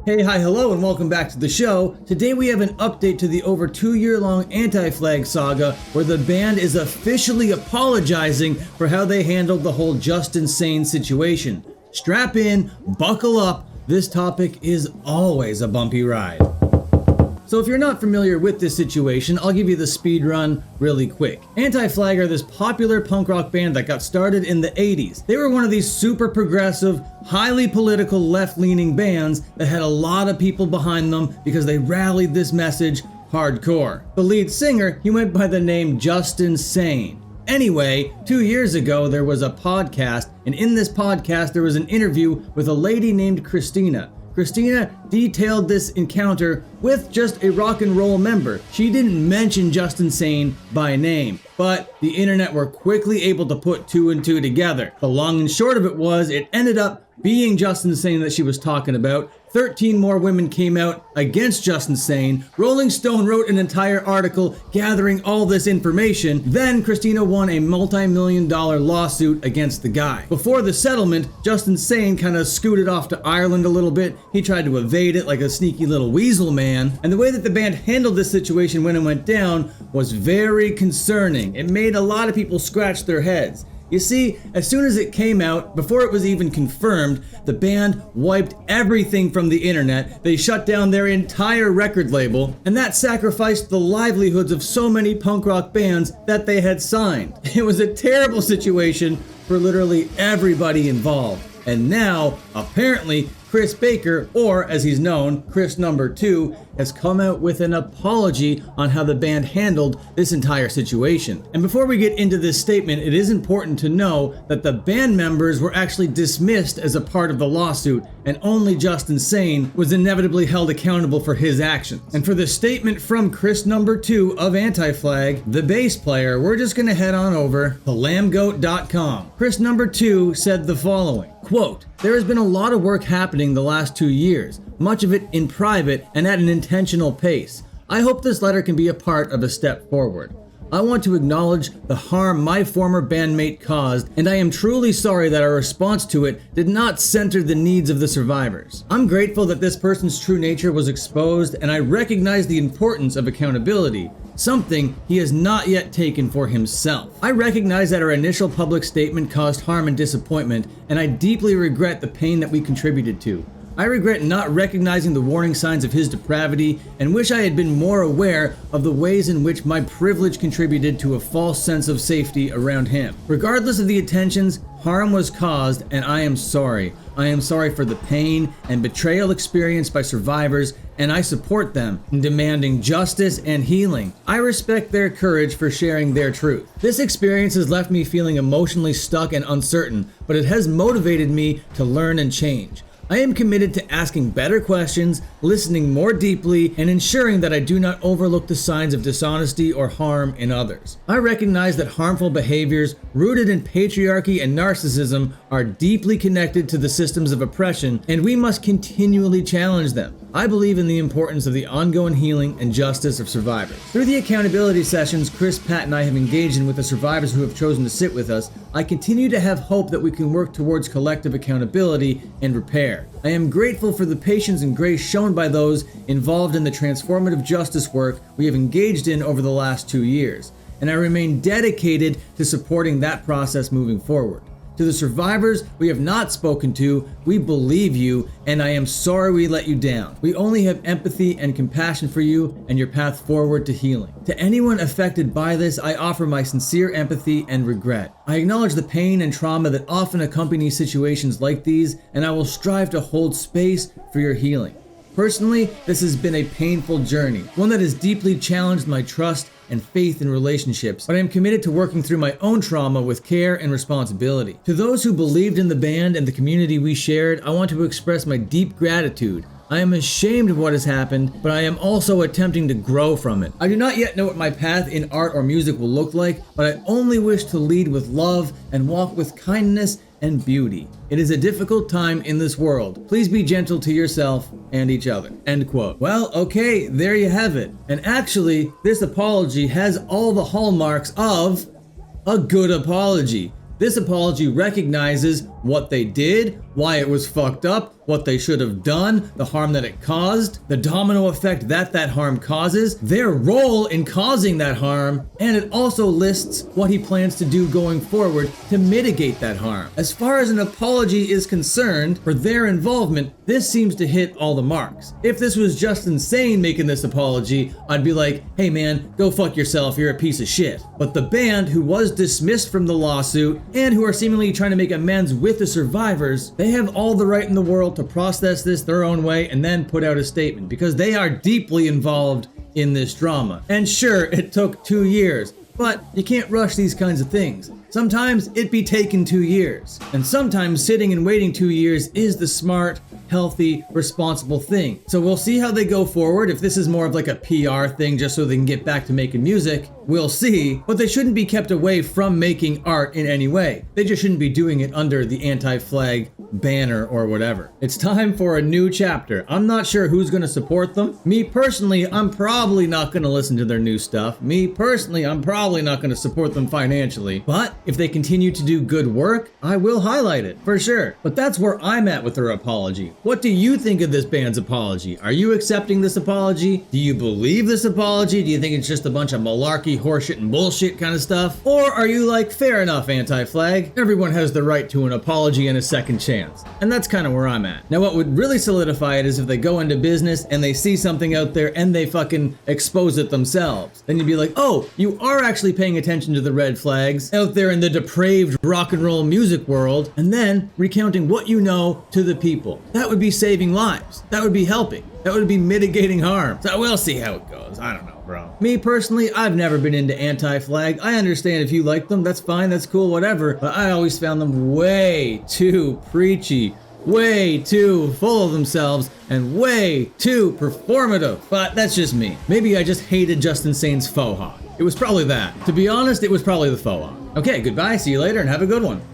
Hey, hi, hello, and welcome back to the show. Today we have an update to the over 2-year-long Anti-Flag saga, where the band is officially apologizing for how they handled the whole Justin Sane situation. Strap in, buckle up, this topic is always a bumpy ride. So if you're not familiar with this situation, I'll give you the speed run really quick. Anti-Flag are this popular punk rock band that got started in the 80s. They were one of these super progressive, highly political, left-leaning bands that had a lot of people behind them because they rallied this message hardcore. The lead singer, he went by the name Justin Sane. Anyway, 2 years ago there was a podcast, and in this podcast there was an interview with a lady named Christina. Christina detailed this encounter with just a rock and roll member. She didn't mention Justin Sane by name, but the internet were quickly able to put two and two together. The long and short of it was, it ended up being Justin Sane that she was talking about. 13 more women came out against Justin Sane. Rolling Stone wrote an entire article gathering all this information. Then Christina won a multi-million-dollar lawsuit against the guy. Before the settlement, Justin Sane kind of scooted off to Ireland a little bit. He tried to evade it like a sneaky little weasel man. And the way that the band handled this situation when it went down was very concerning. It made a lot of people scratch their heads. You see, as soon as it came out, before it was even confirmed, the band wiped everything from the internet. They shut down their entire record label, and that sacrificed the livelihoods of so many punk rock bands that they had signed. It was a terrible situation for literally everybody involved. And now, apparently, Chris Baker, or as he's known, Chris Number 2, has come out with an apology on how the band handled this entire situation. And before we get into this statement, it is important to know that the band members were actually dismissed as a part of the lawsuit, and only Justin Sane was inevitably held accountable for his actions. And for the statement from Chris Number 2 of Anti-Flag, the bass player, we're just gonna head on over to lambgoat.com. Chris Number 2 said the following, quote, "There has been a lot of work happening the last 2 years, much of it in private and at an intentional pace. I hope this letter can be a part of a step forward. I want to acknowledge the harm my former bandmate caused, and I am truly sorry that our response to it did not center the needs of the survivors. I'm grateful that this person's true nature was exposed, and I recognize the importance of accountability, something he has not yet taken for himself. I recognize that our initial public statement caused harm and disappointment, and I deeply regret the pain that we contributed to. I regret not recognizing the warning signs of his depravity and wish I had been more aware of the ways in which my privilege contributed to a false sense of safety around him. Regardless of the intentions, harm was caused, and I am sorry. I am sorry for the pain and betrayal experienced by survivors, and I support them in demanding justice and healing. I respect their courage for sharing their truth. This experience has left me feeling emotionally stuck and uncertain, but it has motivated me to learn and change. I am committed to asking better questions, listening more deeply, and ensuring that I do not overlook the signs of dishonesty or harm in others. I recognize that harmful behaviors rooted in patriarchy and narcissism are deeply connected to the systems of oppression, and we must continually challenge them. I believe in the importance of the ongoing healing and justice of survivors. Through the accountability sessions Chris, Pat, and I have engaged in with the survivors who have chosen to sit with us, I continue to have hope that we can work towards collective accountability and repair. I am grateful for the patience and grace shown by those involved in the transformative justice work we have engaged in over the last 2 years, and I remain dedicated to supporting that process moving forward. To the survivors we have not spoken to, we believe you, and I am sorry we let you down. We only have empathy and compassion for you and your path forward to healing. To anyone affected by this, I offer my sincere empathy and regret. I acknowledge the pain and trauma that often accompany situations like these, and I will strive to hold space for your healing. Personally, this has been a painful journey, one that has deeply challenged my trust and faith in relationships, but I am committed to working through my own trauma with care and responsibility. To those who believed in the band and the community we shared, I want to express my deep gratitude. I am ashamed of what has happened, but I am also attempting to grow from it. I do not yet know what my path in art or music will look like, but I only wish to lead with love and walk with kindness and beauty. It is a difficult time in this world. Please be gentle to yourself and each other." End quote. Well, okay, there you have it. And actually, this apology has all the hallmarks of a good apology. This apology recognizes what they did, why it was fucked up, what they should have done, the harm that it caused, the domino effect that that harm causes, their role in causing that harm, and it also lists what he plans to do going forward to mitigate that harm. As far as an apology is concerned, for their involvement, this seems to hit all the marks. If this was Justin Sane making this apology, I'd be like, hey man, go fuck yourself, you're a piece of shit. But the band, who was dismissed from the lawsuit, and who are seemingly trying to make amends with the survivors, they have all the right in the world to process this their own way and then put out a statement, because they are deeply involved in this drama. And sure, it took 2 years, but you can't rush these kinds of things. Sometimes it be taking 2 years. And sometimes sitting and waiting 2 years is the smart, healthy, responsible thing. So we'll see how they go forward. If this is more of like a PR thing just so they can get back to making music, we'll see. But they shouldn't be kept away from making art in any way. They just shouldn't be doing it under the anti-flag banner or whatever. It's time for a new chapter. I'm not sure who's going to support them. Me personally, I'm probably not going to listen to their new stuff. Me personally, I'm probably not going to support them financially. But if they continue to do good work, I will highlight it, for sure. But that's where I'm at with their apology. What do you think of this band's apology? Are you accepting this apology? Do you believe this apology? Do you think it's just a bunch of malarkey, horseshit, and bullshit kind of stuff? Or are you like, fair enough, anti-flag, everyone has the right to an apology and a second chance? And that's kind of where I'm at. Now, what would really solidify it is if they go into business and they see something out there and they fucking expose it themselves. Then you'd be like, oh, you are actually paying attention to the red flags out there in the depraved rock and roll music world, and then recounting what you know to the people. That would be saving lives. That would be helping. That would be mitigating harm. So we'll see how it goes. I don't know, bro. Me personally, I've never been into anti-flag. I understand if you like them, that's fine, that's cool, whatever. But I always found them way too preachy, way too full of themselves, and way too performative. But that's just me. Maybe I just hated Justin Sane's faux hawk. It was probably that. To be honest, it was probably the faux hawk. Okay, goodbye, see you later, and have a good one.